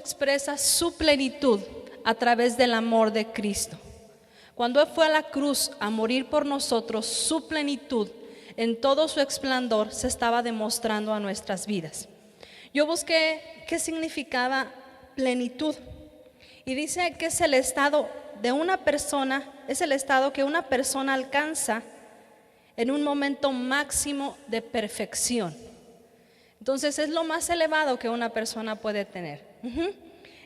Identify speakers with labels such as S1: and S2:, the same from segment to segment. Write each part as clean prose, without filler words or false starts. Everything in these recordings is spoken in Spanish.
S1: expresa su plenitud a través del amor de Cristo. Cuando Él fue a la cruz a morir por nosotros, su plenitud en todo su esplendor se estaba demostrando a nuestras vidas. Yo busqué qué significaba plenitud y dice que es el estado de una persona, es el estado que una persona alcanza en un momento máximo de perfección. Entonces es lo más elevado que una persona puede tener.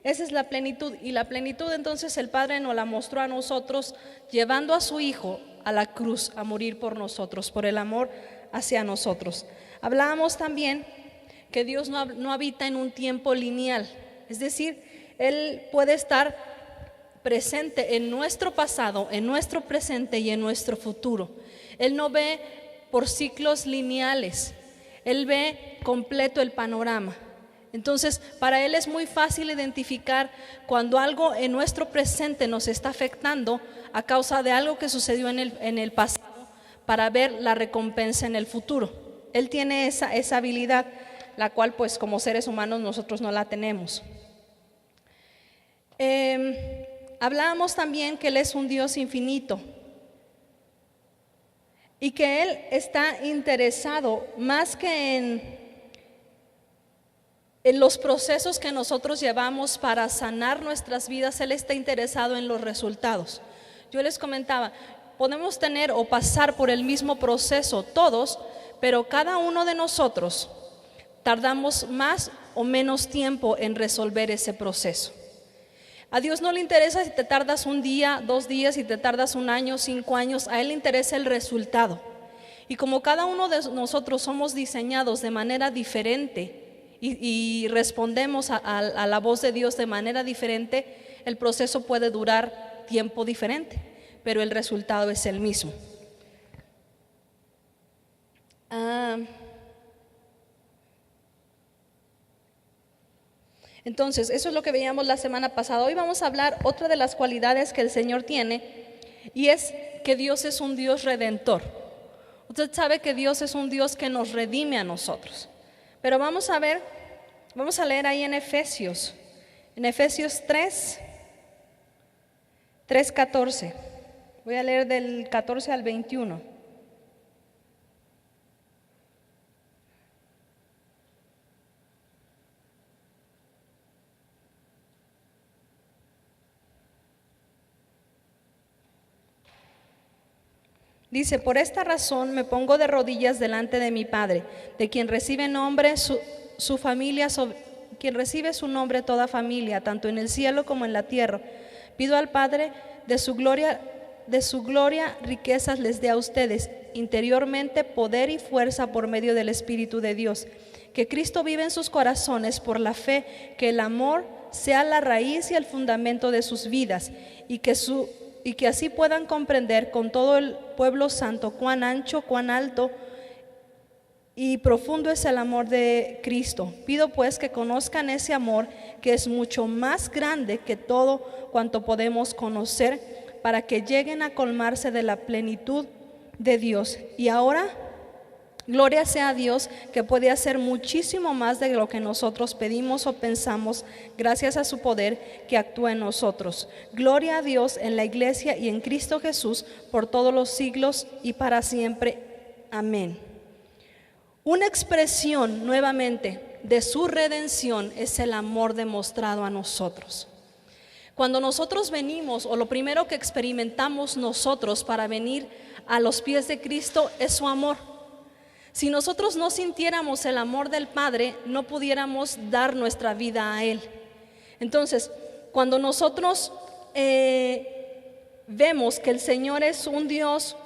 S1: Esa es la plenitud, y la plenitud entonces el Padre nos la mostró a nosotros llevando a su Hijo a la cruz a morir por nosotros, por el amor hacia nosotros. Hablábamos también que Dios no habita en un tiempo lineal, es decir, Él puede estar presente en nuestro pasado, en nuestro presente y en nuestro futuro. Él no ve por ciclos lineales, Él ve completo el panorama. Entonces, para Él es muy fácil identificar cuando algo en nuestro presente nos está afectando a causa de algo que sucedió en el pasado, para ver la recompensa en el futuro. Él tiene esa habilidad, la cual pues como seres humanos nosotros no la tenemos. Hablábamos también que Él es un Dios infinito y que Él está interesado más que en los procesos que nosotros llevamos para sanar nuestras vidas. Él está interesado en los resultados. Yo les comentaba, podemos tener o pasar por el mismo proceso todos, pero cada uno de nosotros tardamos más o menos tiempo en resolver ese proceso. A Dios no le interesa si te tardas un día, 2 días, si te tardas 1 año, 5 años. A Él le interesa el resultado. Y como cada uno de nosotros somos diseñados de manera diferente y respondemos a la voz de Dios de manera diferente, el proceso puede durar tiempo diferente, pero el resultado es el mismo. Entonces, eso es lo que veíamos la semana pasada. Hoy vamos a hablar otra de las cualidades que el Señor tiene, y es que Dios es un Dios redentor. Usted sabe que Dios es un Dios que nos redime a nosotros. Pero vamos a leer ahí en Efesios 3:14. Voy a leer del 14 al 21. Dice: por esta razón me pongo de rodillas delante de mi Padre, de quien recibe nombre su familia, quien recibe su nombre toda familia, tanto en el cielo como en la tierra. Pido al Padre de su gloria riquezas les dé a ustedes interiormente poder y fuerza por medio del Espíritu de Dios. Que Cristo vive en sus corazones por la fe, que el amor sea la raíz y el fundamento de sus vidas, y que así puedan comprender con todo el pueblo santo cuán ancho, cuán alto y profundo es el amor de Cristo. Pido pues que conozcan ese amor que es mucho más grande que todo cuanto podemos conocer, para que lleguen a colmarse de la plenitud de Dios. Y ahora, gloria sea a Dios, que puede hacer muchísimo más de lo que nosotros pedimos o pensamos, gracias a su poder que actúa en nosotros. Gloria a Dios en la iglesia y en Cristo Jesús por todos los siglos y para siempre. Amén. Una expresión nuevamente de su redención es el amor demostrado a nosotros. Cuando nosotros venimos, o lo primero que experimentamos nosotros para venir a los pies de Cristo es su amor. Si nosotros no sintiéramos el amor del Padre, no pudiéramos dar nuestra vida a Él. Entonces, cuando nosotros vemos que el Señor es un Dios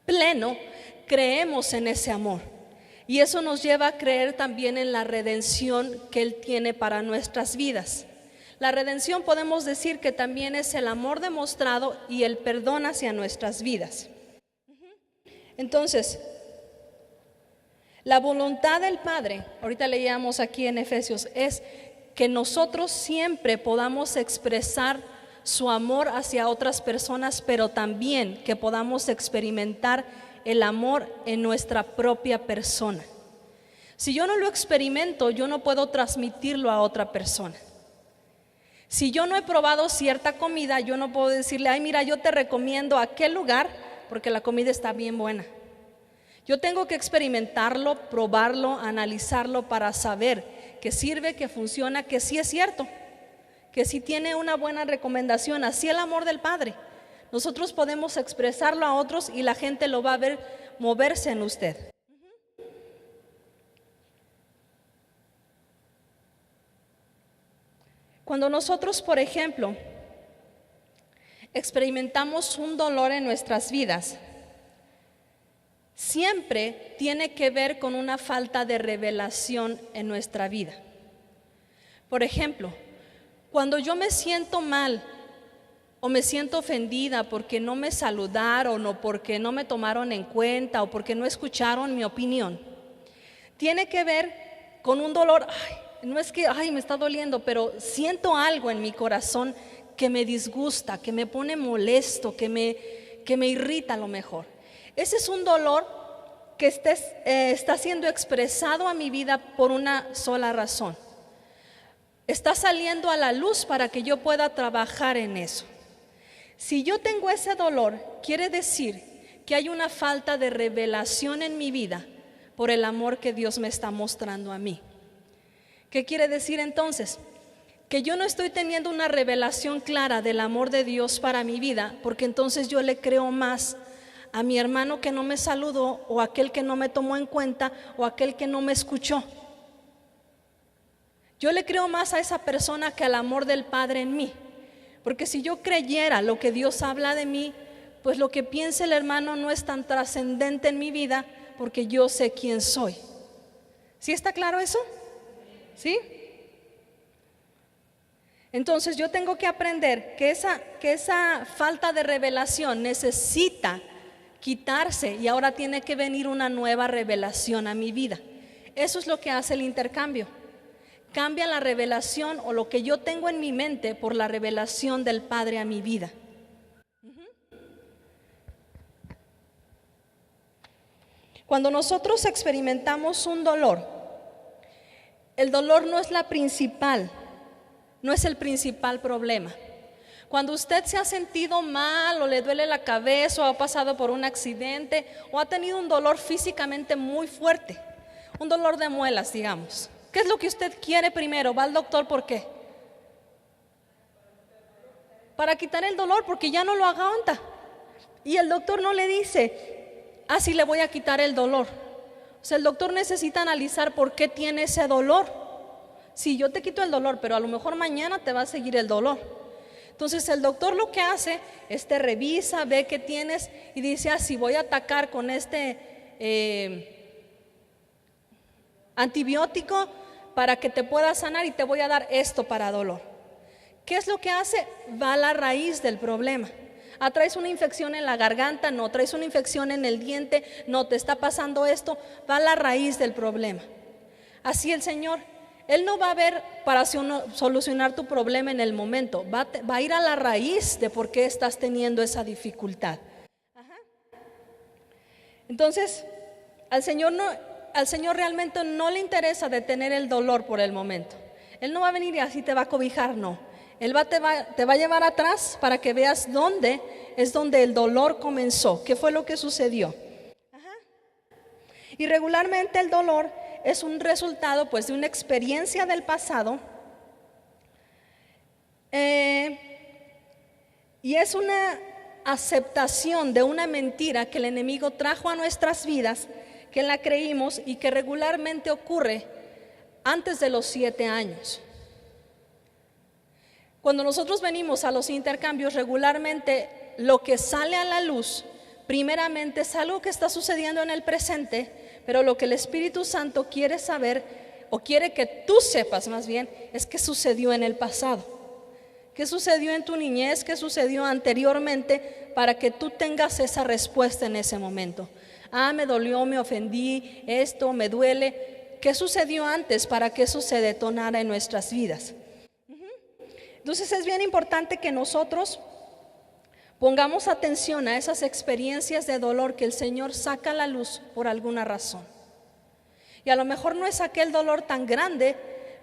S1: pleno, creemos en ese amor. Y eso nos lleva a creer también en la redención que Él tiene para nuestras vidas. La redención podemos decir que también es el amor demostrado y el perdón hacia nuestras vidas. Entonces, la voluntad del Padre, ahorita leíamos aquí en Efesios, es que nosotros siempre podamos expresar su amor hacia otras personas, pero también que podamos experimentar el amor en nuestra propia persona. Si yo no lo experimento, yo no puedo transmitirlo a otra persona. Si yo no he probado cierta comida, yo no puedo decirle, ay, mira, yo te recomiendo aquel lugar porque la comida está bien buena. Yo tengo que experimentarlo, probarlo, analizarlo para saber que sirve, que funciona, que sí es cierto, que sí tiene una buena recomendación. Así el amor del Padre. Nosotros podemos expresarlo a otros y la gente lo va a ver moverse en usted. Cuando nosotros, por ejemplo, experimentamos un dolor en nuestras vidas, siempre tiene que ver con una falta de revelación en nuestra vida. Por ejemplo, cuando yo me siento mal o me siento ofendida porque no me saludaron o porque no me tomaron en cuenta o porque no escucharon mi opinión, tiene que ver con un dolor. No es que, me está doliendo, pero siento algo en mi corazón que me disgusta, que me pone molesto, que me irrita a lo mejor. Ese es un dolor que está siendo expresado a mi vida por una sola razón. Está saliendo a la luz para que yo pueda trabajar en eso. Si yo tengo ese dolor, quiere decir que hay una falta de revelación en mi vida por el amor que Dios me está mostrando a mí. ¿Qué quiere decir entonces? Que yo no estoy teniendo una revelación clara del amor de Dios para mi vida, porque entonces yo le creo más a mi hermano que no me saludó, o aquel que no me tomó en cuenta, o aquel que no me escuchó. Yo le creo más a esa persona que al amor del Padre en mí, porque si yo creyera lo que Dios habla de mí, pues lo que piense el hermano no es tan trascendente en mi vida, porque yo sé quién soy. ¿Sí está claro eso? ¿Sí? Entonces yo tengo que aprender que esa falta de revelación necesita quitarse y ahora tiene que venir una nueva revelación a mi vida. Eso es lo que hace el intercambio. Cambia la revelación o lo que yo tengo en mi mente por la revelación del Padre a mi vida. Cuando nosotros experimentamos un dolor, el dolor no es no es el principal problema. Cuando usted se ha sentido mal o le duele la cabeza o ha pasado por un accidente o ha tenido un dolor físicamente muy fuerte, un dolor de muelas, digamos, ¿qué es lo que usted quiere primero? ¿Va al doctor por qué? Para quitar el dolor, porque ya no lo aguanta. Y el doctor no le dice, sí le voy a quitar el dolor. O sea, el doctor necesita analizar por qué tiene ese dolor. Sí, yo te quito el dolor, pero a lo mejor mañana te va a seguir el dolor. Entonces el doctor lo que hace es te revisa, ve qué tienes y dice, si voy a atacar con este antibiótico para que te pueda sanar y te voy a dar esto para dolor. ¿Qué es lo que hace? Va a la raíz del problema. ¿Traes una infección en la garganta? No. ¿Traes una infección en el diente? No. ¿Te está pasando esto? Va a la raíz del problema. Así el Señor, Él no va a ver para solucionar tu problema en el momento, va a ir a la raíz de por qué estás teniendo esa dificultad. Entonces, al Señor realmente no le interesa detener el dolor por el momento. Él no va a venir y así te va a cobijar, no. Él te va a llevar atrás para que veas dónde es donde el dolor comenzó, qué fue lo que sucedió. Y regularmente el dolor es un resultado pues de una experiencia del pasado y es una aceptación de una mentira que el enemigo trajo a nuestras vidas, que la creímos y que regularmente ocurre antes de los 7 años. Cuando nosotros venimos a los intercambios, regularmente lo que sale a la luz, primeramente es algo que está sucediendo en el presente, pero lo que el Espíritu Santo quiere saber, o quiere que tú sepas más bien, es qué sucedió en el pasado. ¿Qué sucedió en tu niñez? ¿Qué sucedió anteriormente? Para que tú tengas esa respuesta en ese momento. Me dolió, me ofendí, esto me duele. ¿Qué sucedió antes para que eso se detonara en nuestras vidas? Entonces es bien importante que nosotros pongamos atención a esas experiencias de dolor que el Señor saca a la luz por alguna razón. Y a lo mejor no es aquel dolor tan grande,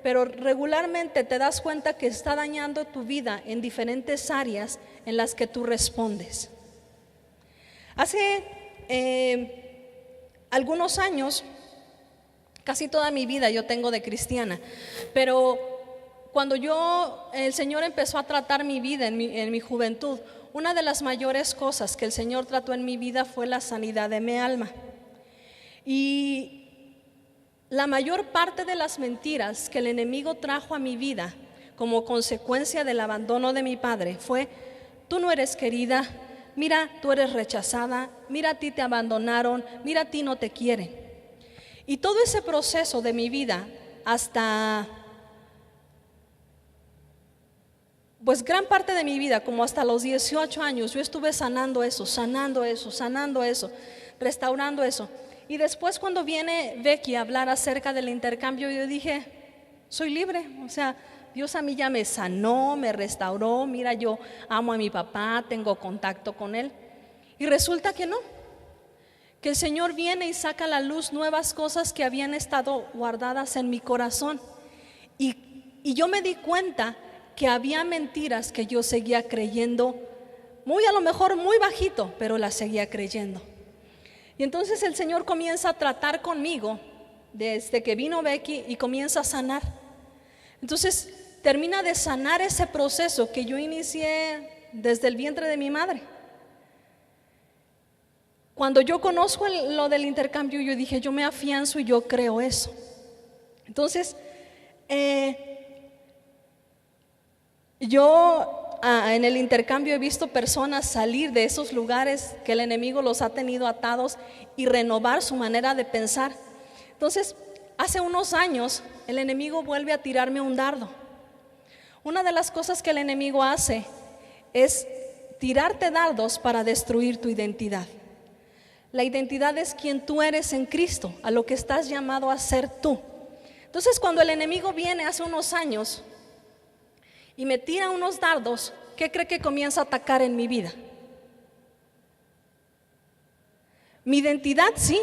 S1: pero regularmente te das cuenta que está dañando tu vida en diferentes áreas en las que tú respondes. Hace algunos años, casi toda mi vida yo tengo de cristiana, pero cuando el Señor empezó a tratar mi vida en mi juventud, una de las mayores cosas que el Señor trató en mi vida fue la sanidad de mi alma. Y la mayor parte de las mentiras que el enemigo trajo a mi vida como consecuencia del abandono de mi padre fue: tú no eres querida, mira, tú eres rechazada, mira, a ti te abandonaron, mira, a ti no te quieren. Y todo ese proceso de mi vida, hasta gran parte de mi vida, como hasta los 18 años, yo estuve sanando eso, restaurando eso. Y después, cuando viene Becky a hablar acerca del intercambio, yo dije: soy libre, o sea, Dios a mí ya me sanó, me restauró, mira, yo amo a mi papá, tengo contacto con él. Y resulta que no, que el Señor viene y saca a la luz nuevas cosas que habían estado guardadas en mi corazón. Y yo me di cuenta que había mentiras que yo seguía creyendo, a lo mejor muy bajito, pero las seguía creyendo. Y entonces el Señor comienza a tratar conmigo desde que vino Becky y comienza a sanar. Entonces termina de sanar ese proceso que yo inicié desde el vientre de mi madre. Cuando yo conozco lo del intercambio, yo dije: yo me afianzo y yo creo eso. Entonces yo en el intercambio he visto personas salir de esos lugares que el enemigo los ha tenido atados y renovar su manera de pensar. Entonces, hace unos años el enemigo vuelve a tirarme un dardo. Una de las cosas que el enemigo hace es tirarte dardos para destruir tu identidad. La identidad es quien tú eres en Cristo, a lo que estás llamado a ser tú. Entonces, cuando el enemigo viene hace unos años y me tira unos dardos, ¿qué cree que comienza a atacar en mi vida? Mi identidad, sí,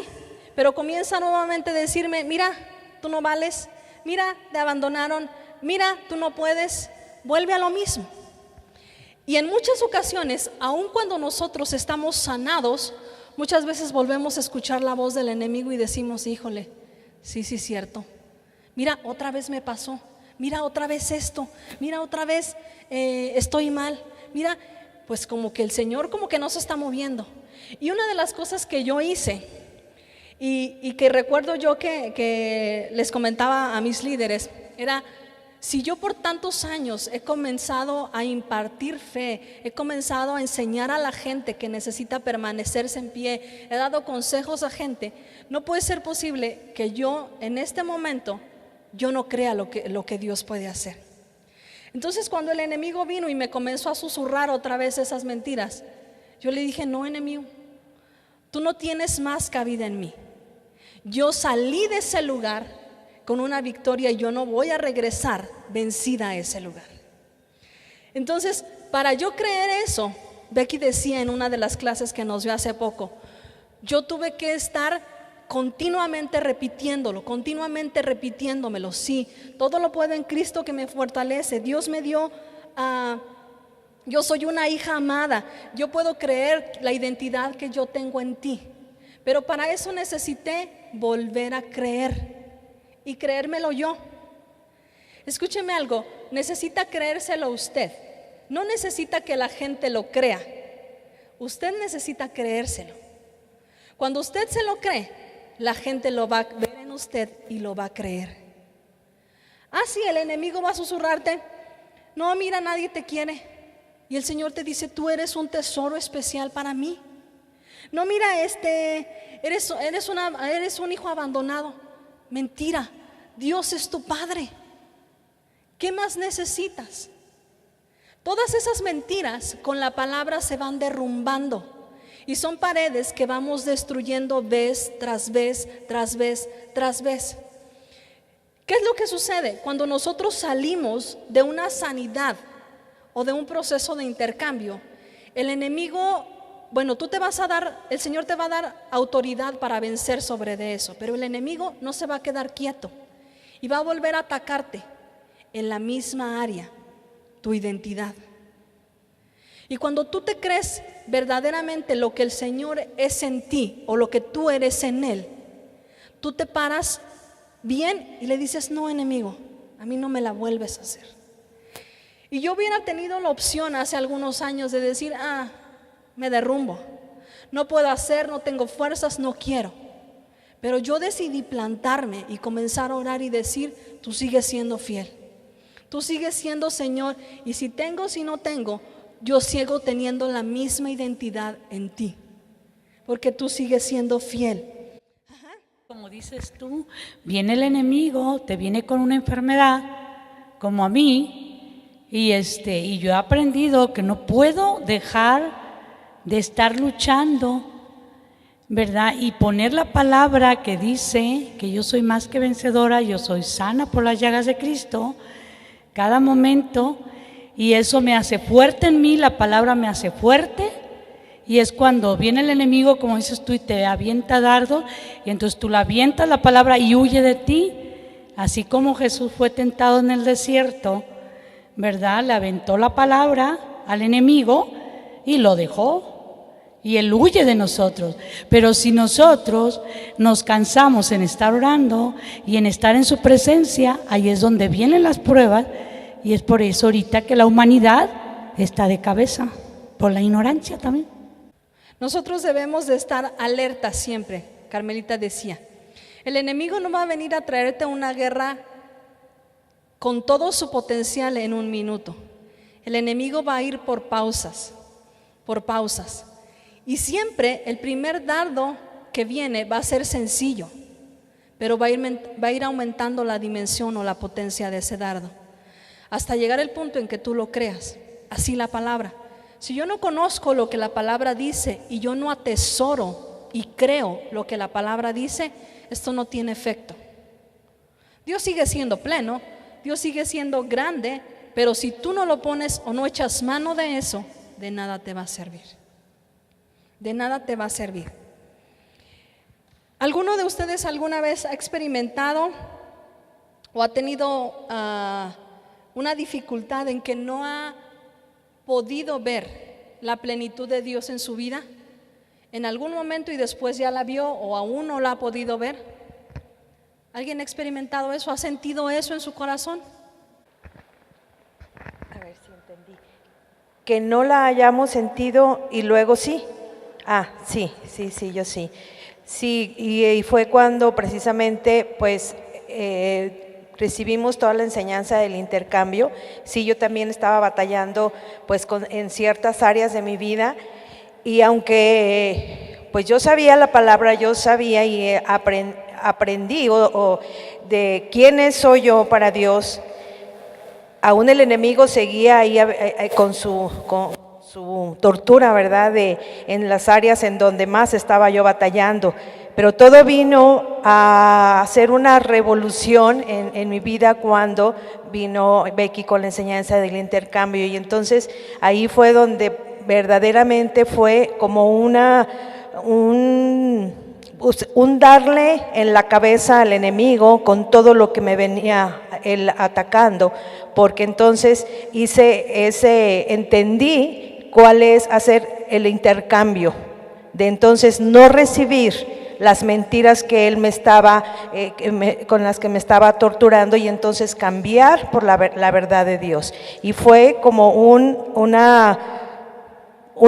S1: pero comienza nuevamente a decirme: mira, tú no vales, mira, te abandonaron, mira, tú no puedes. Vuelve a lo mismo. Y en muchas ocasiones, aun cuando nosotros estamos sanados, muchas veces volvemos a escuchar la voz del enemigo y decimos: híjole, sí, cierto, mira, otra vez me pasó. Mira, otra vez esto, mira, otra vez estoy mal, mira, pues como que el Señor como que no se está moviendo. Y una de las cosas que yo hice y que recuerdo yo que les comentaba a mis líderes era: si yo por tantos años he comenzado a impartir fe, he comenzado a enseñar a la gente que necesita permanecerse en pie, he dado consejos a gente, no puede ser posible que yo en este momento yo no crea lo que Dios puede hacer. Entonces, cuando el enemigo vino y me comenzó a susurrar otra vez esas mentiras, yo le dije: no, enemigo, tú no tienes más cabida en mí. Yo salí de ese lugar con una victoria y yo no voy a regresar vencida a ese lugar. Entonces, para yo creer eso, Becky decía en una de las clases que nos dio hace poco, yo tuve que estar continuamente repitiéndomelo. Sí, todo lo puedo en Cristo que me fortalece. Dios me dio, yo soy una hija amada. Yo puedo creer la identidad que yo tengo en ti. Pero para eso necesité volver a creer y creérmelo yo. Escúcheme algo, necesita creérselo usted. No necesita que la gente lo crea. Usted necesita creérselo. Cuando usted se lo cree, la gente lo va a ver en usted y lo va a creer. Sí, el enemigo va a susurrarte: no, mira, nadie te quiere. Y el Señor te dice: tú eres un tesoro especial para mí. No, mira, eres un hijo abandonado. Mentira, Dios es tu Padre. ¿Qué más necesitas? Todas esas mentiras con la palabra se van derrumbando. Y son paredes que vamos destruyendo vez tras vez, tras vez, tras vez. ¿Qué es lo que sucede? Cuando nosotros salimos de una sanidad o de un proceso de intercambio, el enemigo, el Señor te va a dar autoridad para vencer sobre de eso, pero el enemigo no se va a quedar quieto y va a volver a atacarte. en la misma área, tu identidad. Y cuando tú te crees verdaderamente lo que el Señor es en ti o lo que tú eres en Él, tú te paras bien y le dices: no, enemigo, a mí no me la vuelves a hacer. Y yo hubiera tenido la opción hace algunos años de decir: me derrumbo, no puedo hacer, no tengo fuerzas, no quiero. Pero yo decidí plantarme y comenzar a orar y decir: tú sigues siendo fiel, tú sigues siendo Señor, y si tengo, si no tengo, yo sigo teniendo la misma identidad en ti, porque tú sigues siendo fiel.
S2: Como dices tú, viene el enemigo, te viene con una enfermedad, como a mí, y yo he aprendido que no puedo dejar de estar luchando, ¿verdad? Y poner la palabra que dice que yo soy más que vencedora, yo soy sana por las llagas de Cristo, cada momento. Y eso me hace fuerte en mí, la palabra me hace fuerte. Y es cuando viene el enemigo, como dices tú, y te avienta dardo, y entonces tú la avientas la palabra y huye de ti. Así como Jesús fue tentado en el desierto, ¿verdad? Le aventó la palabra al enemigo y lo dejó. Y él huye de nosotros. Pero si nosotros nos cansamos en estar orando y en estar en su presencia, ahí es donde vienen las pruebas. Y es por eso ahorita que la humanidad está de cabeza, por la ignorancia también.
S1: Nosotros debemos de estar alerta siempre. Carmelita decía: el enemigo no va a venir a traerte una guerra con todo su potencial en un minuto. El enemigo va a ir por pausas. Y siempre el primer dardo que viene va a ser sencillo, pero va a ir aumentando la dimensión o la potencia de ese dardo, hasta llegar al punto en que tú lo creas. Así la palabra. Si yo no conozco lo que la palabra dice y yo no atesoro y creo lo que la palabra dice, esto no tiene efecto. Dios sigue siendo pleno, Dios sigue siendo grande, pero si tú no lo pones o no echas mano de eso, de nada te va a servir. De nada te va a servir. ¿Alguno de ustedes alguna vez ha experimentado o ha tenido una dificultad en que no ha podido ver la plenitud de Dios en su vida? ¿En algún momento y después ya la vio o aún no la ha podido ver? ¿Alguien ha experimentado eso? ¿Ha sentido eso en su corazón?
S3: A ver si entendí. Que no la hayamos sentido y luego sí. Sí, yo sí. Sí, y fue cuando precisamente pues recibimos toda la enseñanza del intercambio. Sí, yo también estaba batallando pues en ciertas áreas de mi vida, y aunque pues yo sabía la palabra, yo sabía y aprendí de quién soy yo para Dios, aún el enemigo seguía ahí con su tortura, ¿verdad? En las áreas en donde más estaba yo batallando. Pero todo vino a hacer una revolución en mi vida cuando vino Becky con la enseñanza del intercambio, y entonces ahí fue donde verdaderamente fue como un darle en la cabeza al enemigo con todo lo que me venía él atacando, porque entonces entendí cuál es hacer el intercambio, de entonces no recibir las mentiras que él con las que me estaba torturando, y entonces cambiar por la verdad de Dios. Y fue como una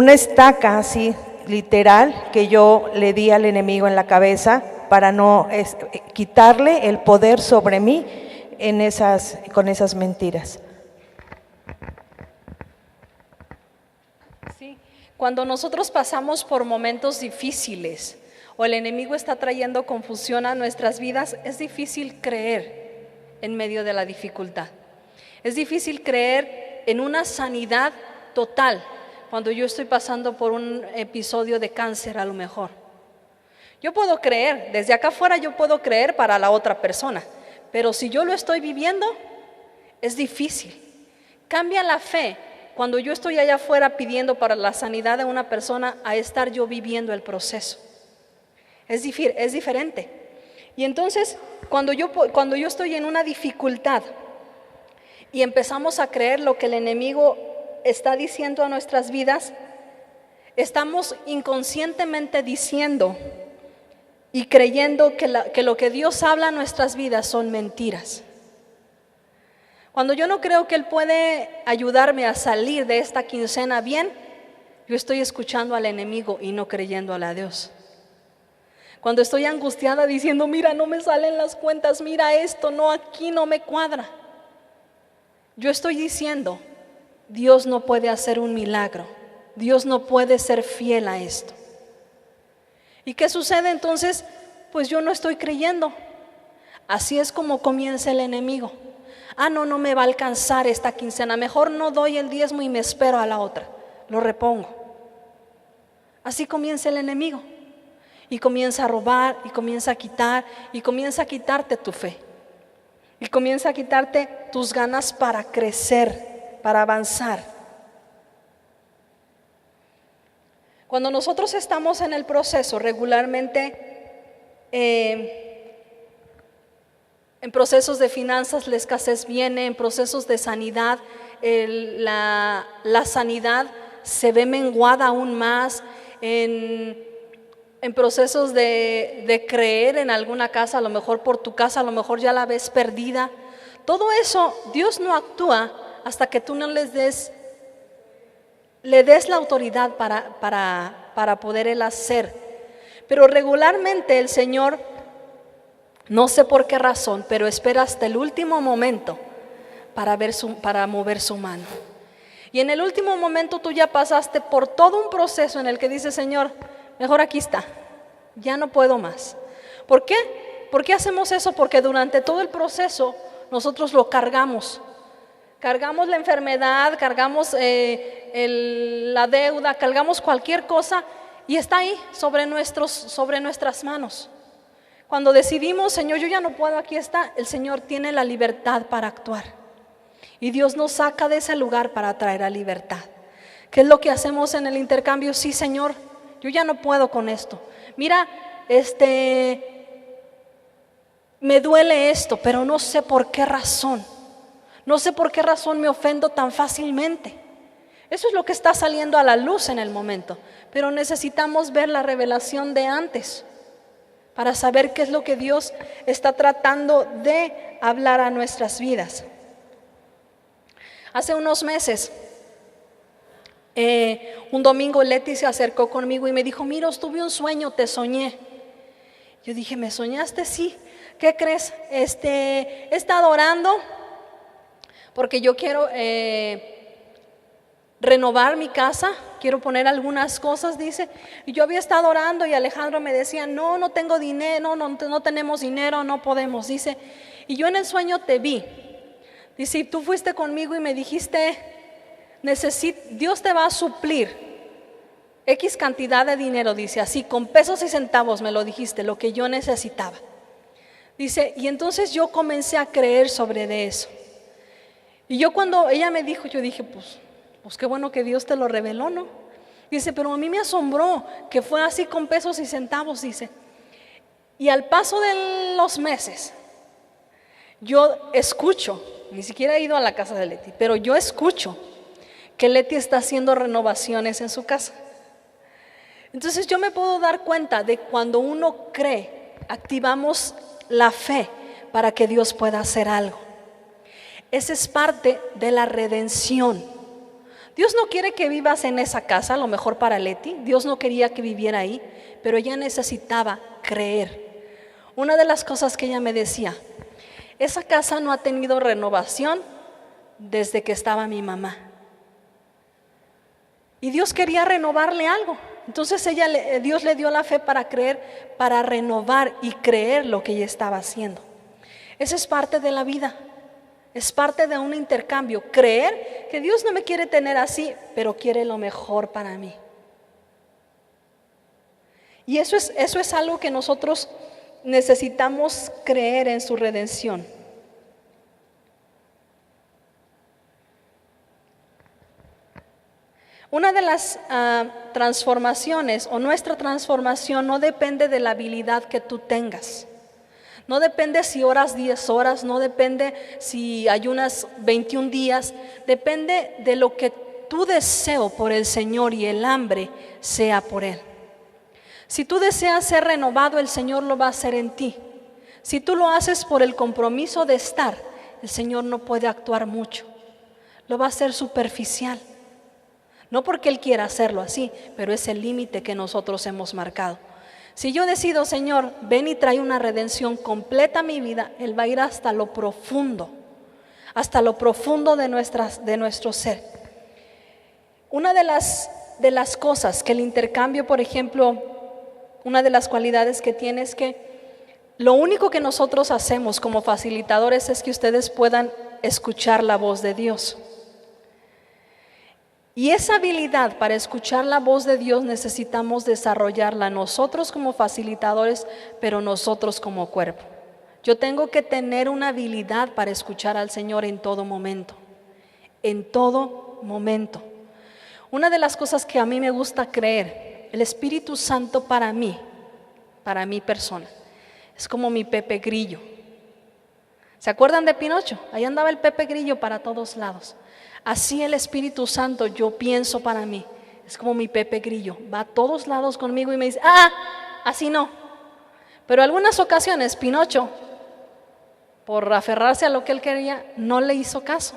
S3: estaca así literal que yo le di al enemigo en la cabeza para no quitarle el poder sobre mí con esas mentiras.
S1: Sí, cuando nosotros pasamos por momentos difíciles o el enemigo está trayendo confusión a nuestras vidas, es difícil creer en medio de la dificultad. Es difícil creer en una sanidad total cuando yo estoy pasando por un episodio de cáncer a lo mejor. Yo puedo creer, desde acá afuera yo puedo creer para la otra persona, pero si yo lo estoy viviendo, es difícil. Cambia la fe cuando yo estoy allá afuera pidiendo para la sanidad de una persona a estar yo viviendo el proceso. Es diferente. Y entonces, cuando yo estoy en una dificultad y empezamos a creer lo que el enemigo está diciendo a nuestras vidas, estamos inconscientemente diciendo y creyendo que lo que Dios habla a nuestras vidas son mentiras. Cuando yo no creo que Él puede ayudarme a salir de esta quincena bien, yo estoy escuchando al enemigo y no creyéndole a Dios. Cuando estoy angustiada diciendo, mira, no me salen las cuentas, mira esto, no, aquí no me cuadra, yo estoy diciendo, Dios no puede hacer un milagro, Dios no puede ser fiel a esto. ¿Y qué sucede entonces? Pues yo no estoy creyendo. Así es como comienza el enemigo. No me va a alcanzar esta quincena, mejor no doy el diezmo y me espero a la otra, lo repongo. Así comienza el enemigo. Y comienza a robar, y comienza a quitar, y comienza a quitarte tu fe. Y comienza a quitarte tus ganas para crecer, para avanzar. Cuando nosotros estamos en el proceso regularmente, en procesos de finanzas la escasez viene, en procesos de sanidad la sanidad se ve menguada aún más, en procesos de creer en alguna casa, a lo mejor por tu casa, a lo mejor ya la ves perdida. Todo eso, Dios no actúa hasta que tú no le des la autoridad para poder Él hacer. Pero regularmente el Señor, no sé por qué razón, pero espera hasta el último momento para mover su mano. Y en el último momento tú ya pasaste por todo un proceso en el que dices, Señor, mejor aquí está, ya no puedo más. ¿Por qué? ¿Por qué hacemos eso? Porque durante todo el proceso nosotros lo cargamos. Cargamos la enfermedad, cargamos la deuda, cargamos cualquier cosa y está ahí sobre nuestras manos. Cuando decidimos, Señor, yo ya no puedo, aquí está, el Señor tiene la libertad para actuar. Y Dios nos saca de ese lugar para traer a libertad. ¿Qué es lo que hacemos en el intercambio? Sí, Señor, yo ya no puedo con esto. Mira, me duele esto, pero no sé por qué razón. No sé por qué razón me ofendo tan fácilmente. Eso es lo que está saliendo a la luz en el momento. Pero necesitamos ver la revelación de antes para saber qué es lo que Dios está tratando de hablar a nuestras vidas. Hace unos meses, un domingo Leti se acercó conmigo y me dijo, mira, tuve un sueño, te soñé. Yo dije, ¿me soñaste? Sí. ¿Qué crees? He estado orando porque yo quiero renovar mi casa, quiero poner algunas cosas, dice. Y yo había estado orando y Alejandro me decía, no tengo dinero, no tenemos dinero, no podemos, dice. Y yo en el sueño te vi. Dice, y tú fuiste conmigo y me dijiste, Dios te va a suplir X cantidad de dinero, dice, así, con pesos y centavos me lo dijiste, lo que yo necesitaba. Dice, y entonces yo comencé a creer sobre de eso. Y yo cuando ella me dijo, yo dije, pues qué bueno que Dios te lo reveló, ¿no? Dice, pero a mí me asombró que fue así con pesos y centavos, dice. Y al paso de los meses, yo escucho, ni siquiera he ido a la casa de Leti, pero yo escucho que Leti está haciendo renovaciones en su casa. Entonces yo me puedo dar cuenta de cuando uno cree, activamos la fe para que Dios pueda hacer algo. Esa es parte de la redención. Dios no quiere que vivas en esa casa, a lo mejor para Leti, Dios no quería que viviera ahí, pero ella necesitaba creer. Una de las cosas que ella me decía, esa casa no ha tenido renovación desde que estaba mi mamá. Y Dios quería renovarle algo. Entonces Dios le dio la fe para creer, para renovar y creer lo que ella estaba haciendo. Esa es parte de la vida. Es parte de un intercambio. Creer que Dios no me quiere tener así, pero quiere lo mejor para mí. Y eso es algo que nosotros necesitamos creer en su redención. Una de las transformaciones o nuestra transformación no depende de la habilidad que tú tengas. No depende si oras 10 horas, no depende si ayunas 21 días, depende de lo que tu deseo por el Señor y el hambre sea por Él. Si tú deseas ser renovado, el Señor lo va a hacer en ti. Si tú lo haces por el compromiso de estar, el Señor no puede actuar mucho. Lo va a hacer superficial. No porque Él quiera hacerlo así, pero es el límite que nosotros hemos marcado. Si yo decido, Señor, ven y trae una redención completa a mi vida, Él va a ir hasta lo profundo de nuestro ser. Una de las cosas que el intercambio, por ejemplo, una de las cualidades que tiene es que lo único que nosotros hacemos como facilitadores es que ustedes puedan escuchar la voz de Dios. Y esa habilidad para escuchar la voz de Dios necesitamos desarrollarla nosotros como facilitadores, pero nosotros como cuerpo. Yo tengo que tener una habilidad para escuchar al Señor en todo momento. En todo momento. Una de las cosas que a mí me gusta creer, el Espíritu Santo para mi persona, es como mi Pepe Grillo. ¿Se acuerdan de Pinocho? Ahí andaba el Pepe Grillo para todos lados. Así el Espíritu Santo, yo pienso para mí, es como mi Pepe Grillo, va a todos lados conmigo y me dice, así no. Pero algunas ocasiones Pinocho, por aferrarse a lo que él quería, no le hizo caso.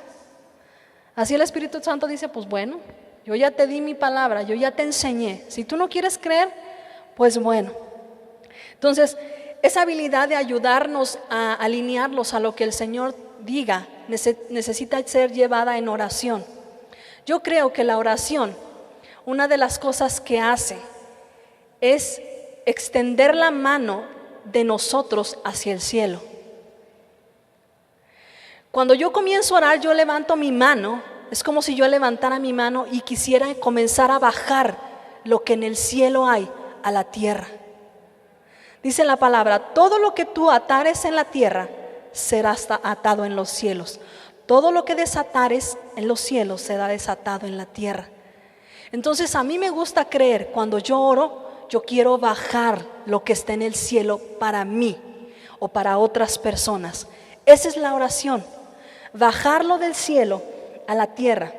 S1: Así el Espíritu Santo dice, pues bueno, yo ya te di mi palabra, yo ya te enseñé. Si tú no quieres creer, pues bueno. Entonces, esa habilidad de ayudarnos a alinearlos a lo que el Señor diga, necesita ser llevada en oración. Yo creo que la oración, una de las cosas que hace es extender la mano de nosotros hacia el cielo. Cuando yo comienzo a orar, yo levanto mi mano, es como si yo levantara mi mano y quisiera comenzar a bajar lo que en el cielo hay a la tierra. Dice la palabra, todo lo que tú atares en la tierra será atado en los cielos. Todo lo que desatares en los cielos será desatado en la tierra. Entonces a mí me gusta creer, cuando yo oro, yo quiero bajar lo que está en el cielo para mí o para otras personas. Esa es la oración, bajarlo del cielo a la tierra.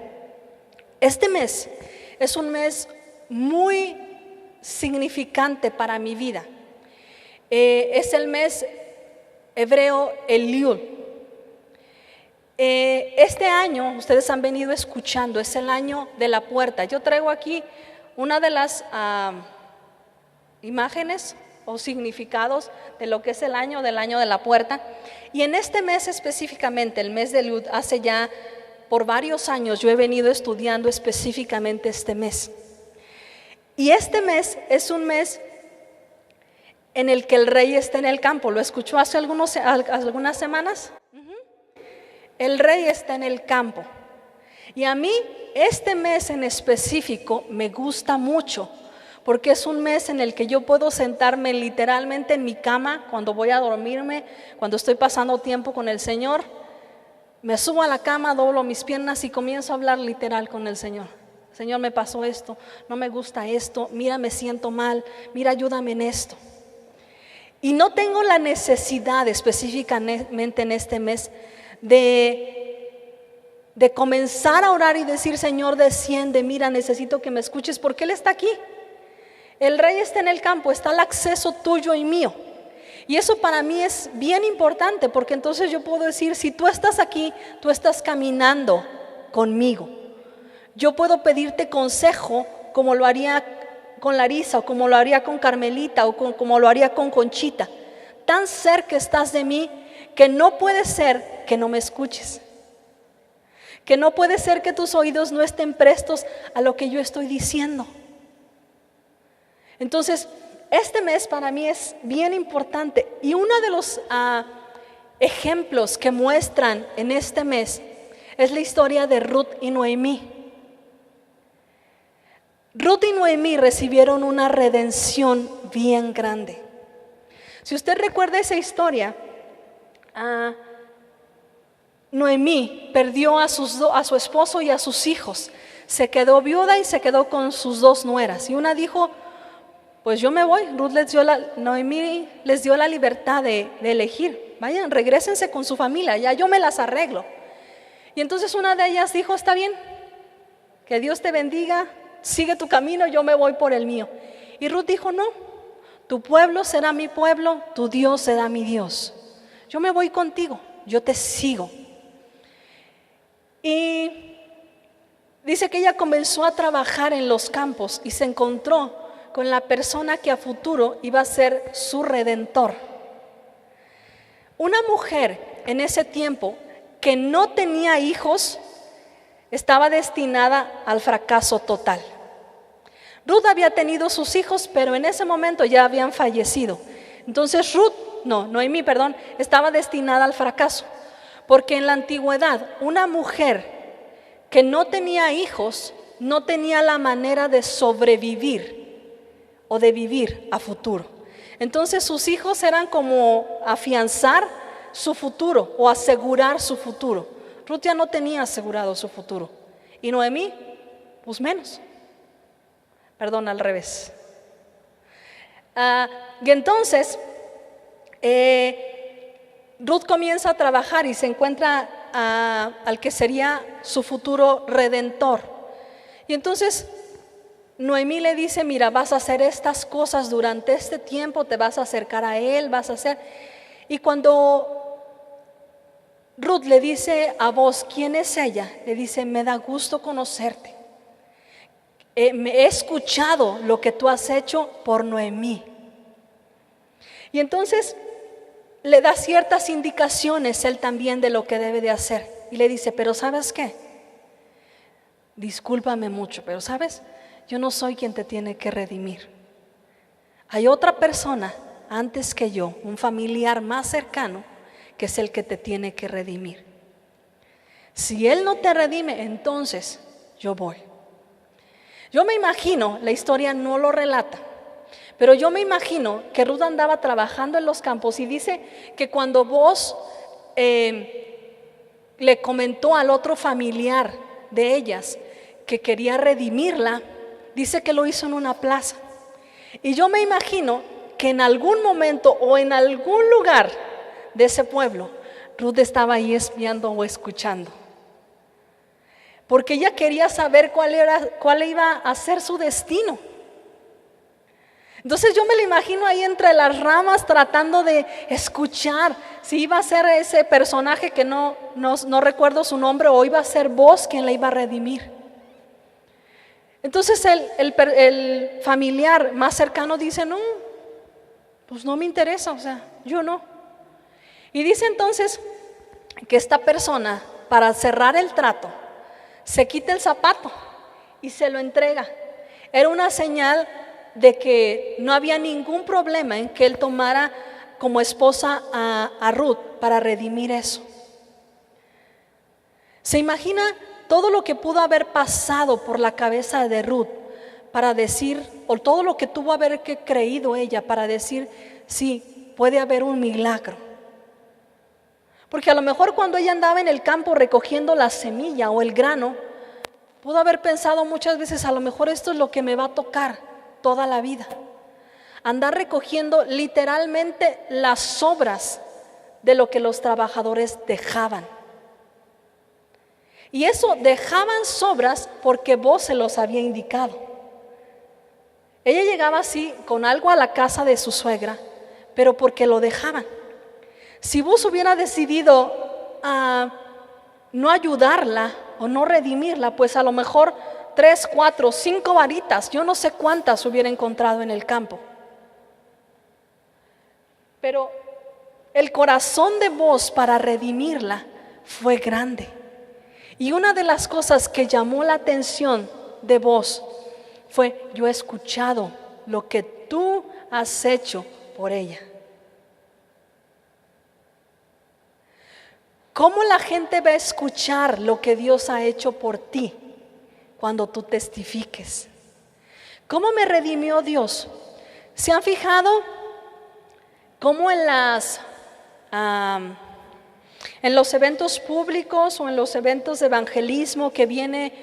S1: Este mes es un mes muy significante para mi vida. Es el mes hebreo Elul. Este año, ustedes han venido escuchando, es el año de la puerta. Yo traigo aquí una de las imágenes o significados de lo que es el año de la puerta. Y en este mes específicamente, el mes de Elul, hace ya por varios años yo he venido estudiando específicamente este mes. Y este mes es un mes en el que el rey está en el campo. ¿Lo escuchó hace algunas semanas? El rey está en el campo. Y a mí este mes en específico me gusta mucho, porque es un mes en el que yo puedo sentarme literalmente en mi cama cuando voy a dormirme, cuando estoy pasando tiempo con el Señor. Me subo a la cama, doblo mis piernas y comienzo a hablar literal con el Señor. Señor, me pasó esto, no me gusta esto, mira, me siento mal, mira, ayúdame en esto. Y no tengo la necesidad específicamente en este mes de comenzar a orar y decir, Señor, desciende, mira, necesito que me escuches, porque Él está aquí. El rey está en el campo, está al acceso tuyo y mío. Y eso para mí es bien importante, porque entonces yo puedo decir, si tú estás aquí, tú estás caminando conmigo. Yo puedo pedirte consejo como lo haría con Larisa, o como lo haría con Carmelita, o como lo haría con Conchita. Tan cerca estás de mí que no puede ser que no me escuches. Que no puede ser que tus oídos no estén prestos a lo que yo estoy diciendo. Entonces, este mes para mí es bien importante. Y uno de los ejemplos que muestran en este mes es la historia de Ruth y Noemí. Ruth y Noemí recibieron una redención bien grande. Si usted recuerda esa historia, Noemí perdió a su esposo y a sus hijos. Se quedó viuda y se quedó con sus dos nueras. Y una dijo, pues yo me voy. Noemí les dio la libertad de elegir. Vayan, regrésense con su familia, ya yo me las arreglo. Y entonces una de ellas dijo, está bien, que Dios te bendiga, sigue tu camino, yo me voy por el mío. Y Ruth dijo, no, tu pueblo será mi pueblo, tu Dios será mi Dios. Yo me voy contigo, yo te sigo. Y dice que ella comenzó a trabajar en los campos y se encontró con la persona que a futuro iba a ser su redentor. Una mujer en ese tiempo que no tenía hijos estaba destinada al fracaso total. Ruth había tenido sus hijos, pero en ese momento ya habían fallecido. Entonces Noemí, estaba destinada al fracaso, porque en la antigüedad una mujer que no tenía hijos no tenía la manera de sobrevivir o de vivir a futuro. Entonces sus hijos eran como afianzar su futuro o asegurar su futuro. Ruth ya no tenía asegurado su futuro y Noemí, pues menos. Al revés. Y entonces Ruth comienza a trabajar y se encuentra al que sería su futuro redentor. Y entonces Noemí le dice, mira, vas a hacer estas cosas durante este tiempo, te vas a acercar a él, vas a hacer. Y cuando Ruth le dice a Boaz, ¿quién es ella? Le dice, me da gusto conocerte. He escuchado lo que tú has hecho por Noemí. Y entonces le da ciertas indicaciones él también de lo que debe de hacer. Y le dice, pero ¿sabes qué? Discúlpame mucho, pero ¿sabes? Yo no soy quien te tiene que redimir. Hay otra persona antes que yo, un familiar más cercano, que es el que te tiene que redimir. Si él no te redime, entonces yo voy. Yo me imagino, la historia no lo relata, pero yo me imagino que Ruth andaba trabajando en los campos y dice que cuando Boaz le comentó al otro familiar de ellas que quería redimirla, dice que lo hizo en una plaza. Y yo me imagino que en algún momento o en algún lugar de ese pueblo, Ruth estaba ahí espiando o escuchando. Porque ella quería saber cuál iba a ser su destino. Entonces yo me la imagino ahí entre las ramas tratando de escuchar si iba a ser ese personaje que no recuerdo su nombre, o iba a ser Boaz quien la iba a redimir. Entonces el familiar más cercano dice, no, pues no me interesa, yo no. Y dice entonces que esta persona, para cerrar el trato, se quita el zapato y se lo entrega. Era una señal de que no había ningún problema en que él tomara como esposa a Ruth para redimir eso. ¿Se imagina todo lo que pudo haber pasado por la cabeza de Ruth para decir, o todo lo que tuvo haber creído ella para decir, sí, puede haber un milagro? Porque a lo mejor cuando ella andaba en el campo recogiendo la semilla o el grano, pudo haber pensado muchas veces, a lo mejor esto es lo que me va a tocar toda la vida. Andar recogiendo literalmente las sobras de lo que los trabajadores dejaban. Y eso, dejaban sobras porque Boaz se los había indicado. Ella llegaba así con algo a la casa de su suegra, pero porque lo dejaban. Si Boaz hubiera decidido no ayudarla o no redimirla, pues a lo mejor 3, 4, 5 varitas, yo no sé cuántas hubiera encontrado en el campo. Pero el corazón de Boaz para redimirla fue grande. Y una de las cosas que llamó la atención de Boaz fue, yo he escuchado lo que tú has hecho por ella. ¿Cómo la gente va a escuchar lo que Dios ha hecho por ti cuando tú testifiques? ¿Cómo me redimió Dios? ¿Se han fijado cómo en los eventos públicos o en los eventos de evangelismo que viene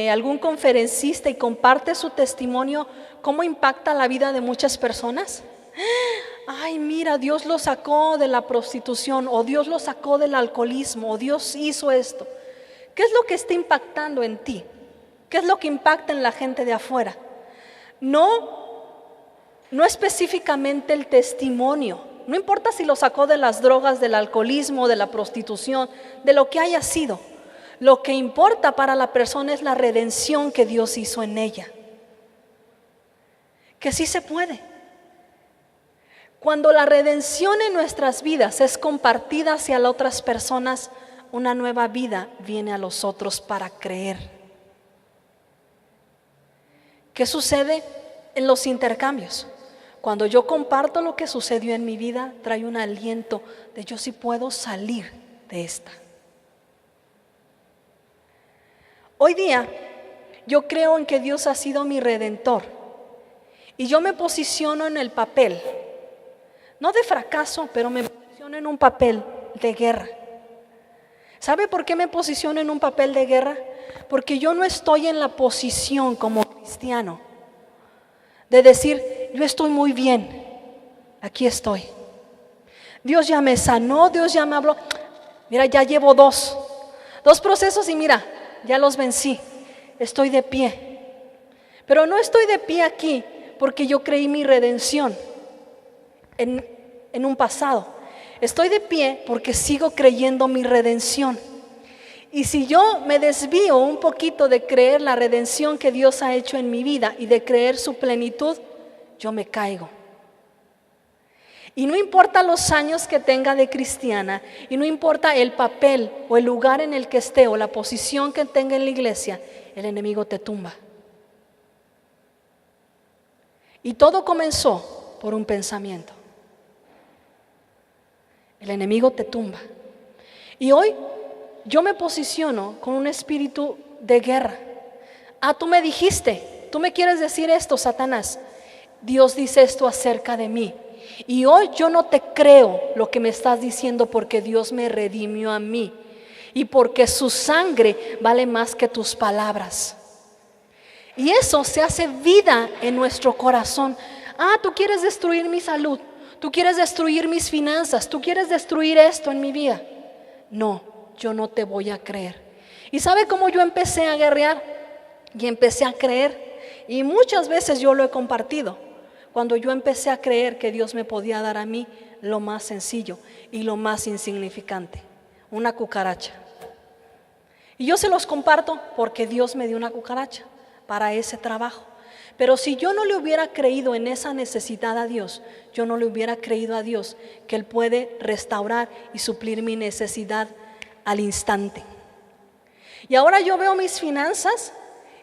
S1: algún conferencista y comparte su testimonio, ¿cómo impacta la vida de muchas personas? Ay, mira, Dios lo sacó de la prostitución, o Dios lo sacó del alcoholismo, o Dios hizo esto. ¿Qué es lo que está impactando en ti? ¿Qué es lo que impacta en la gente de afuera? No específicamente el testimonio. No importa si lo sacó de las drogas, del alcoholismo, de la prostitución, de lo que haya sido. Lo que importa para la persona es la redención que Dios hizo en ella. Que sí se puede. Cuando la redención en nuestras vidas es compartida hacia las otras personas, una nueva vida viene a los otros para creer. ¿Qué sucede en los intercambios? Cuando yo comparto lo que sucedió en mi vida, trae un aliento de yo sí puedo salir de esta. Hoy día yo creo en que Dios ha sido mi redentor y yo me posiciono en el papel, no de fracaso, pero me posiciono en un papel de guerra. ¿Sabe por qué me posiciono en un papel de guerra? Porque yo no estoy en la posición como cristiano de decir, yo estoy muy bien, aquí estoy. Dios ya me sanó, Dios ya me habló. Mira, ya llevo dos procesos y mira, ya los vencí, estoy de pie. Pero no estoy de pie aquí porque yo creí mi redención en un pasado. Estoy de pie porque sigo creyendo mi redención. Y si yo me desvío un poquito de creer la redención que Dios ha hecho en mi vida y de creer su plenitud, yo me caigo. Y no importa los años que tenga de cristiana, y no importa el papel o el lugar en el que esté o la posición que tenga en la iglesia, el enemigo te tumba. Y todo comenzó por un pensamiento. El enemigo te tumba. Y hoy yo me posiciono con un espíritu de guerra. Tú me dijiste, tú me quieres decir esto, Satanás. Dios dice esto acerca de mí. Y hoy yo no te creo lo que me estás diciendo porque Dios me redimió a mí. Y porque su sangre vale más que tus palabras. Y eso se hace vida en nuestro corazón. Tú quieres destruir mi salud. Tú quieres destruir mis finanzas. Tú quieres destruir esto en mi vida. No, yo no te voy a creer. ¿Y sabe cómo yo empecé a guerrear? Y empecé a creer. Y muchas veces yo lo he compartido. Cuando yo empecé a creer que Dios me podía dar a mí lo más sencillo y lo más insignificante, una cucaracha. Y yo se los comparto porque Dios me dio una cucaracha para ese trabajo. Pero si yo no le hubiera creído en esa necesidad a Dios, yo no le hubiera creído a Dios que Él puede restaurar y suplir mi necesidad al instante. Y ahora yo veo mis finanzas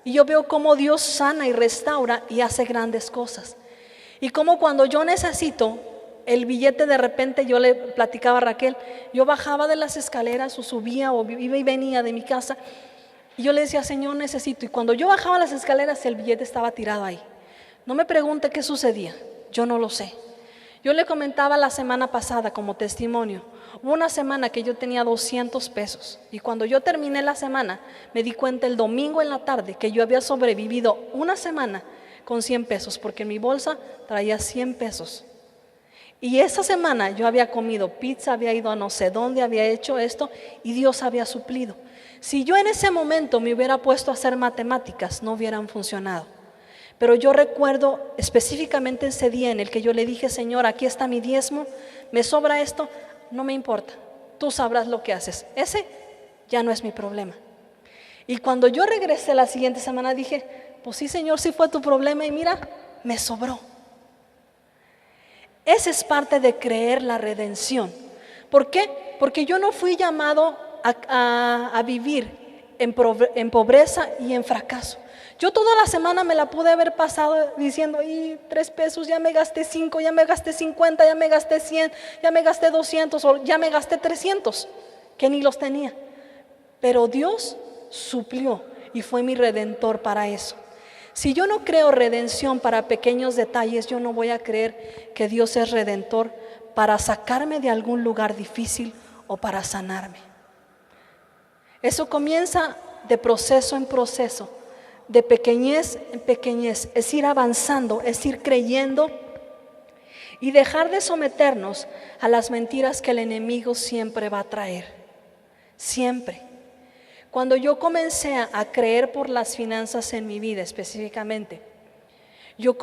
S1: y yo veo cómo Dios sana y restaura y hace grandes cosas. Y como cuando yo necesito el billete, de repente yo le platicaba a Raquel, yo bajaba de las escaleras o subía o iba y venía de mi casa y yo le decía, Señor, necesito. Y cuando yo bajaba las escaleras el billete estaba tirado ahí. No me pregunte qué sucedía, yo no lo sé. Yo le comentaba la semana pasada como testimonio, hubo una semana que yo tenía 200 pesos y cuando yo terminé la semana me di cuenta el domingo en la tarde que yo había sobrevivido una semana con 100 pesos porque en mi bolsa traía 100 pesos. Y esa semana yo había comido pizza, había ido a no sé dónde, había hecho esto y Dios había suplido. Si yo en ese momento me hubiera puesto a hacer matemáticas, no hubieran funcionado. Pero yo recuerdo específicamente ese día en el que yo le dije, Señor, aquí está mi diezmo, me sobra esto, no me importa, tú sabrás lo que haces. Ese ya no es mi problema. Y cuando yo regresé la siguiente semana dije, pues sí, Señor, sí fue tu problema y mira, me sobró. Esa es parte de creer la redención. ¿Por qué? Porque yo no fui llamado a vivir en pobreza y en fracaso. Yo toda la semana me la pude haber pasado diciendo, 3 pesos, ya me gasté 5, ya me gasté 50, ya me gasté 100, ya me gasté 200 o ya me gasté 300, que ni los tenía. Pero Dios suplió y fue mi redentor para eso. Si yo no creo redención para pequeños detalles, yo no voy a creer que Dios es redentor para sacarme de algún lugar difícil o para sanarme. Eso comienza de proceso en proceso, de pequeñez en pequeñez, es ir avanzando, es ir creyendo y dejar de someternos a las mentiras que el enemigo siempre va a traer. Siempre. Cuando yo comencé a creer por las finanzas en mi vida específicamente, yo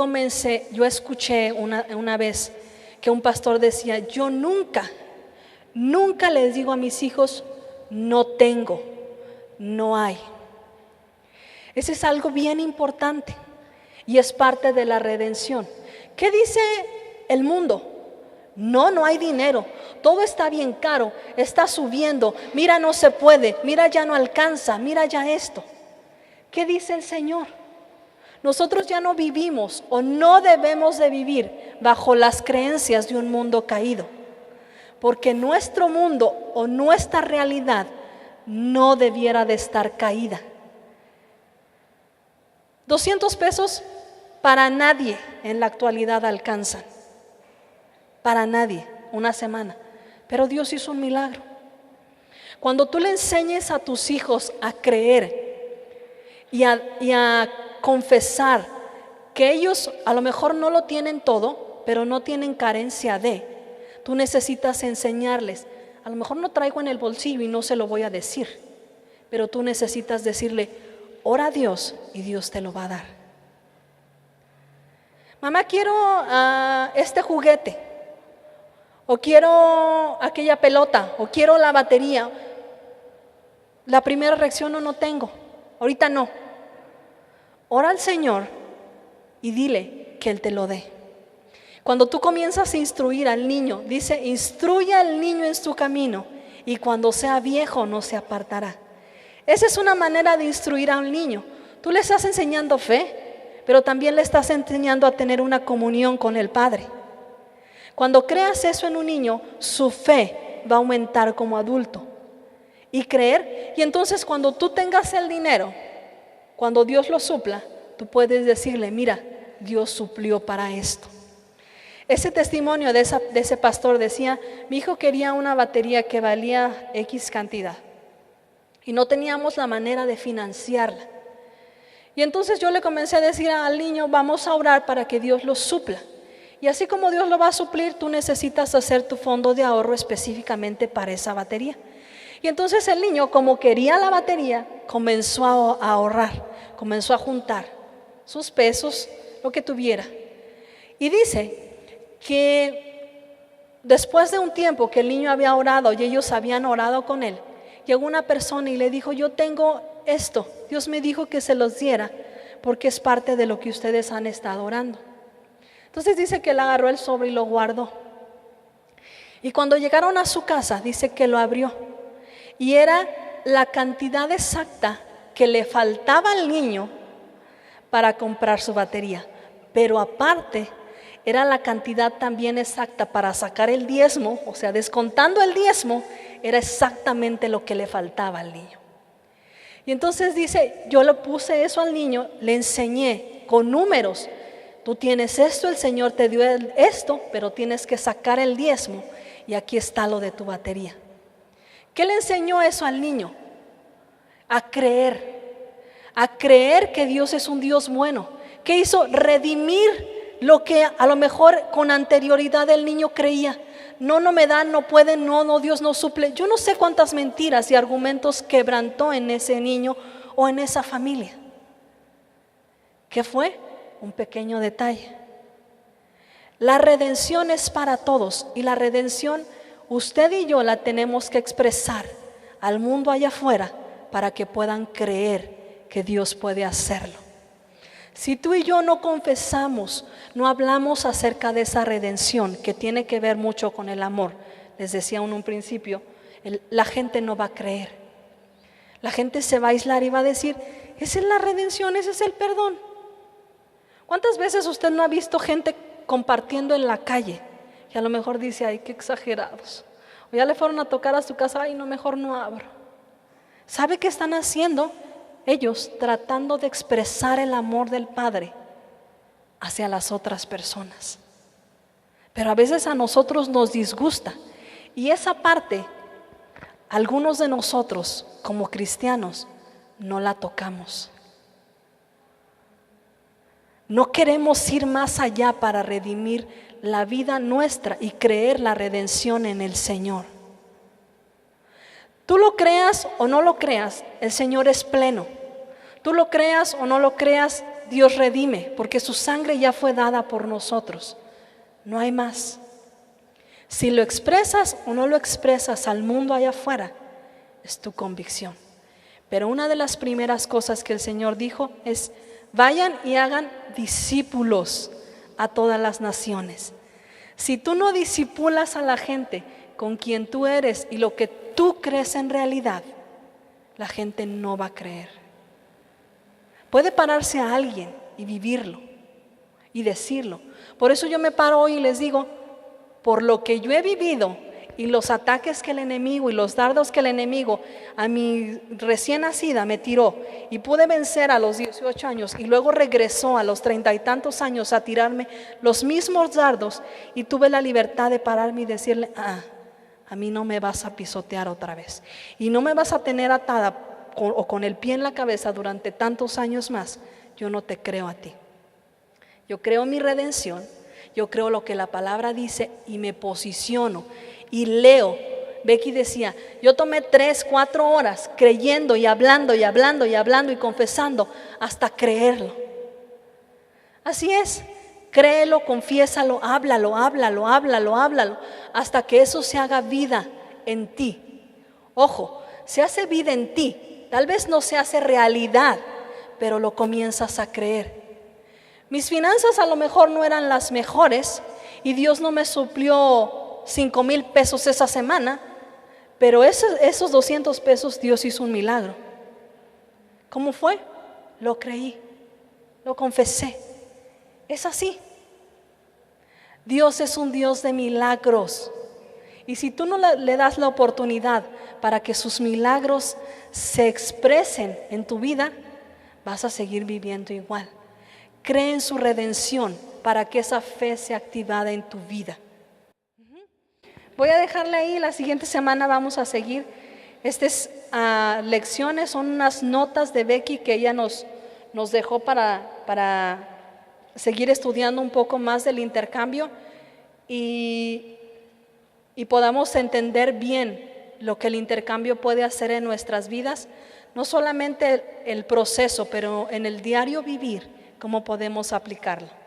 S1: escuché una vez que un pastor decía, yo nunca les digo a mis hijos, no tengo, no hay. Ese es algo bien importante y es parte de la redención. ¿Qué dice el mundo? No hay dinero, todo está bien caro, está subiendo, mira no se puede, mira ya no alcanza, mira ya esto. ¿Qué dice el Señor? Nosotros ya no vivimos o no debemos de vivir bajo las creencias de un mundo caído, porque nuestro mundo o nuestra realidad no debiera de estar caída. 200 pesos para nadie en la actualidad alcanzan, para nadie, una semana, pero Dios hizo un milagro. Cuando tú le enseñes a tus hijos a creer y a confesar que ellos a lo mejor no lo tienen todo, pero no tienen carencia de, tú necesitas enseñarles. A lo mejor no traigo en el bolsillo y no se lo voy a decir, pero tú necesitas decirle, ora a Dios y Dios te lo va a dar. Mamá, quiero este juguete, o quiero aquella pelota, o quiero la batería. La primera reacción, no tengo, ahorita no. Ora al Señor y dile que Él te lo dé. Cuando tú comienzas a instruir al niño, dice, instruye al niño en su camino y cuando sea viejo no se apartará. Esa es una manera de instruir a un niño. Tú le estás enseñando fe, pero también le estás enseñando a tener una comunión con el Padre. Cuando creas eso en un niño, su fe va a aumentar como adulto y creer. Y entonces cuando tú tengas el dinero, cuando Dios lo supla, tú puedes decirle, mira, Dios suplió para esto. Ese testimonio de ese pastor decía, mi hijo quería una batería que valía X cantidad y no teníamos la manera de financiarla. Y entonces yo le comencé a decir al niño, vamos a orar para que Dios lo supla. Y así como Dios lo va a suplir, tú necesitas hacer tu fondo de ahorro específicamente para esa batería. Y entonces el niño, como quería la batería, comenzó a ahorrar, comenzó a juntar sus pesos, lo que tuviera. Y dice que después de un tiempo que el niño había orado y ellos habían orado con él, llegó una persona y le dijo, yo tengo esto, Dios me dijo que se los diera porque es parte de lo que ustedes han estado orando. Entonces dice que él agarró el sobre y lo guardó. Y cuando llegaron a su casa, dice que lo abrió. Y era la cantidad exacta que le faltaba al niño para comprar su batería. Pero aparte, era la cantidad también exacta para sacar el diezmo, o sea, descontando el diezmo, era exactamente lo que le faltaba al niño. Y entonces dice, yo le puse eso al niño, le enseñé con números. Tú tienes esto, el Señor te dio esto, pero tienes que sacar el diezmo y aquí está lo de tu batería. ¿Qué le enseñó eso al niño? A creer que Dios es un Dios bueno. ¿Qué hizo? Redimir lo que a lo mejor con anterioridad el niño creía. No me dan, no pueden, no, Dios no suple. Yo no sé cuántas mentiras y argumentos quebrantó en ese niño o en esa familia. ¿Qué fue? Un pequeño detalle. La redención es para todos y la redención usted y yo la tenemos que expresar al mundo allá afuera para que puedan creer que Dios puede hacerlo. Si tú y yo no confesamos, no hablamos acerca de esa redención que tiene que ver mucho con el amor, les decía en un principio, la gente no va a creer. La gente se va a aislar y va a decir, esa es la redención, ese es el perdón. ¿Cuántas veces usted no ha visto gente compartiendo en la calle? Y a lo mejor dice, ay, qué exagerados. O ya le fueron a tocar a su casa, ay, no, mejor no abro. ¿Sabe qué están haciendo? Ellos tratando de expresar el amor del Padre hacia las otras personas. Pero a veces a nosotros nos disgusta. Y esa parte, algunos de nosotros como cristianos, no la tocamos. No queremos ir más allá para redimir la vida nuestra y creer la redención en el Señor. Tú lo creas o no lo creas, el Señor es pleno. Tú lo creas o no lo creas, Dios redime, porque su sangre ya fue dada por nosotros. No hay más. Si lo expresas o no lo expresas al mundo allá afuera, es tu convicción. Pero una de las primeras cosas que el Señor dijo es: vayan y hagan discípulos a todas las naciones. Si tú no discipulas a la gente con quien tú eres y lo que tú crees en realidad, la gente no va a creer. Puede pararse a alguien y vivirlo y decirlo. Por eso yo me paro hoy y les digo, por lo que yo he vivido y los ataques que el enemigo y los dardos que el enemigo a mi recién nacida me tiró, y pude vencer a los 18 años y luego regresó a los 30 y tantos años a tirarme los mismos dardos, y tuve la libertad de pararme y decirle: a mí no me vas a pisotear otra vez y no me vas a tener atada o con el pie en la cabeza durante tantos años más. Yo no te creo a ti. Yo creo mi redención, yo creo lo que la palabra dice y me posiciono y leo. Becky decía, yo tomé 3, 4 horas creyendo y hablando y hablando y hablando y confesando hasta creerlo. Así es, créelo, confiésalo, háblalo, hasta que eso se haga vida en ti. Ojo, se hace vida en ti, tal vez no se hace realidad, pero lo comienzas a creer. Mis finanzas a lo mejor no eran las mejores y Dios no me suplió 5,000 pesos esa semana, pero esos 200 pesos Dios hizo un milagro. ¿Cómo fue? Lo creí, lo confesé. Es así. Dios es un Dios de milagros. Y si tú no le das la oportunidad para que sus milagros se expresen en tu vida, vas a seguir viviendo igual. Cree en su redención para que esa fe sea activada en tu vida. Voy a dejarle ahí, la siguiente semana vamos a seguir. Estas lecciones son unas notas de Becky que ella nos dejó para seguir estudiando un poco más del intercambio y podamos entender bien lo que el intercambio puede hacer en nuestras vidas, no solamente el proceso, pero en el diario vivir, cómo podemos aplicarlo.